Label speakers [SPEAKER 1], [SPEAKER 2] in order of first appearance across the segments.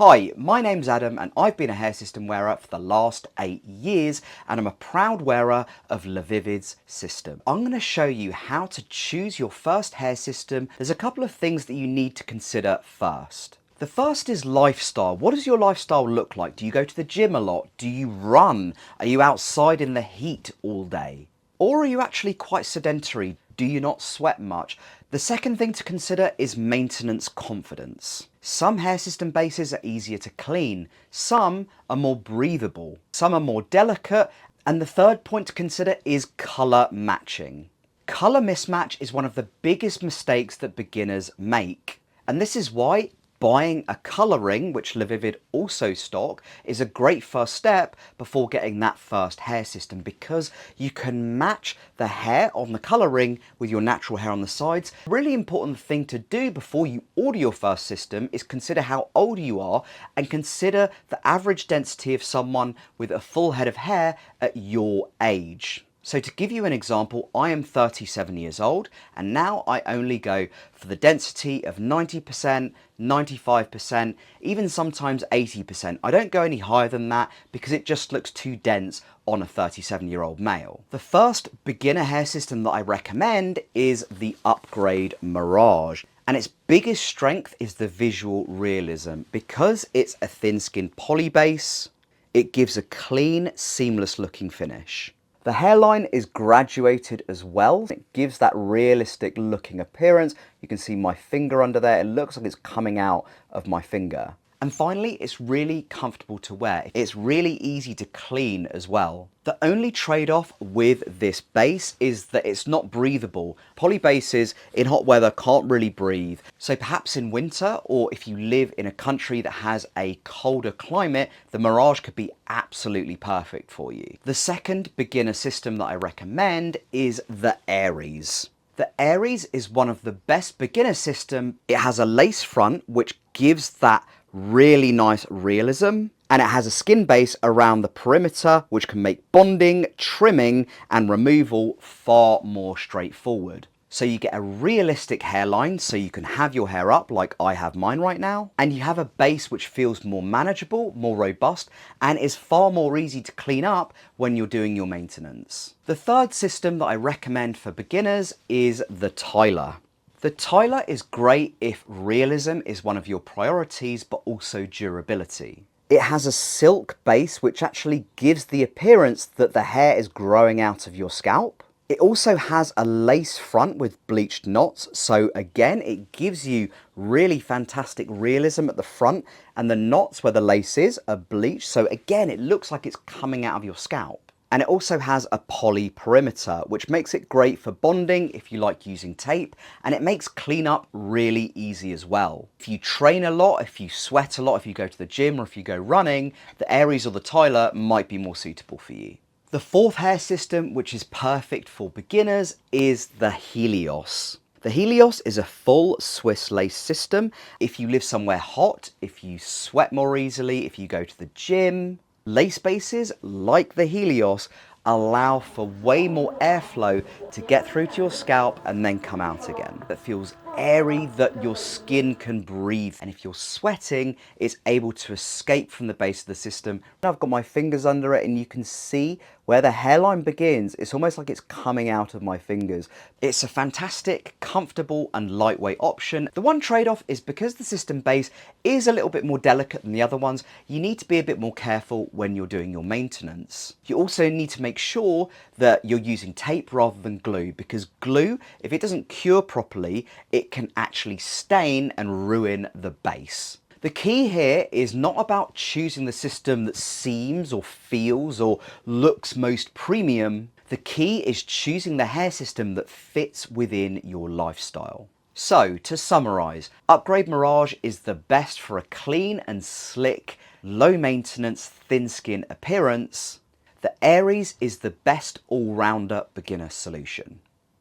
[SPEAKER 1] Hi, my name's Adam and I've been a hair system wearer for the last 8 years and I'm a proud wearer of LaVivid's system. I'm going to show you how to choose your first hair system. There's a couple of things that you need to consider first. The first is lifestyle. What does your lifestyle look like? Do you go to the gym a lot? Do you run? Are you outside in the heat all day? Or are you actually quite sedentary? Do you not sweat much? The second thing to consider is maintenance confidence. Some hair system bases are easier to clean, some are more breathable, some are more delicate, and the third point to consider is colour matching. Colour mismatch is one of the biggest mistakes that beginners make, and this is why buying a colouring, which LaVivid also stock, is a great first step before getting that first hair system, because you can match the hair on the colouring with your natural hair on the sides. A really important thing to do before you order your first system is consider how old you are and consider the average density of someone with a full head of hair at your age. So to give you an example, I am 37 years old and now I only go for the density of 90%, 95%, even sometimes 80%. I don't go any higher than that because it just looks too dense on a 37-year-old male. The first beginner hair system that I recommend is the upgrade Mirage. And its biggest strength is the visual realism. Because it's a thin-skin poly base, it gives a clean, seamless looking finish. The hairline is graduated as well. It gives that realistic looking appearance. You can see my finger under there. It looks like it's coming out of my finger. And finally, it's really comfortable to wear. It's really easy to clean as well. The only trade-off with this base is that it's not breathable. Poly bases in hot weather can't really breathe. So perhaps in winter, or if you live in a country that has a colder climate, the Mirage could be absolutely perfect for you. The second beginner system that I recommend is the Aries. The Aries is one of the best beginner system. It has a lace front, which gives that really nice realism, and it has a skin base around the perimeter which can make bonding, trimming and removal far more straightforward. So you get a realistic hairline so you can have your hair up like I have mine right now, and you have a base which feels more manageable, more robust, and is far more easy to clean up when you're doing your maintenance. The third system that I recommend for beginners is the Tyler. The Tyler is great if realism is one of your priorities, but also durability. It has a silk base which actually gives the appearance that the hair is growing out of your scalp. It also has a lace front with bleached knots, so again it gives you really fantastic realism at the front, and the knots where the lace is are bleached, so again it looks like it's coming out of your scalp. And it also has a poly perimeter, which makes it great for bonding if you like using tape, and it makes cleanup really easy as well. If you train a lot, if you sweat a lot, if you go to the gym or if you go running, the Aries or the Tyler might be more suitable for you. The fourth hair system, which is perfect for beginners, is the Helios. The Helios is a full Swiss lace system. If you live somewhere hot, if you sweat more easily, if you go to the gym, lace bases like the Helios allow for way more airflow to get through to your scalp and then come out again. It feels airy, that your skin can breathe, and if you're sweating, it's able to escape from the base of the system. I've got my fingers under it and you can see where the hairline begins. It's almost like it's coming out of my fingers. It's a fantastic, comfortable and lightweight option. The one trade-off is because the system base is a little bit more delicate than the other ones, you need to be a bit more careful when you're doing your maintenance. You also need to make sure that you're using tape rather than glue, because glue, if it doesn't cure properly, it can actually stain and ruin the base. The key here is not about choosing the system that seems or feels or looks most premium. The key is choosing the hair system that fits within your lifestyle. So to summarize, Upgrade Mirage is the best for a clean and slick, low maintenance, thin skin appearance. The Aries is the best all-rounder beginner solution.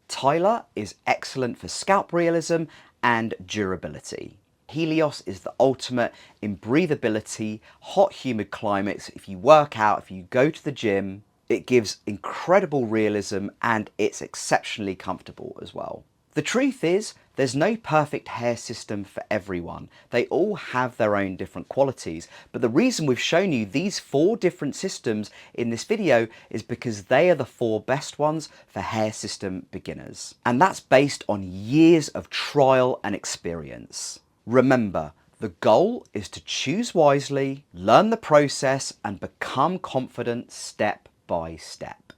[SPEAKER 1] Tyler is excellent for scalp realism and durability. Helios is the ultimate in breathability, hot humid climates. If you work out, if you go to the gym, it gives incredible realism and it's exceptionally comfortable as well. The truth is There's no perfect hair system for everyone. They all have their own different qualities, but the reason we've shown you these 4 different systems in this video is because they are the 4 best ones for hair system beginners. And that's based on years of trial and experience. Remember, the goal is to choose wisely, learn the process, and become confident step by step.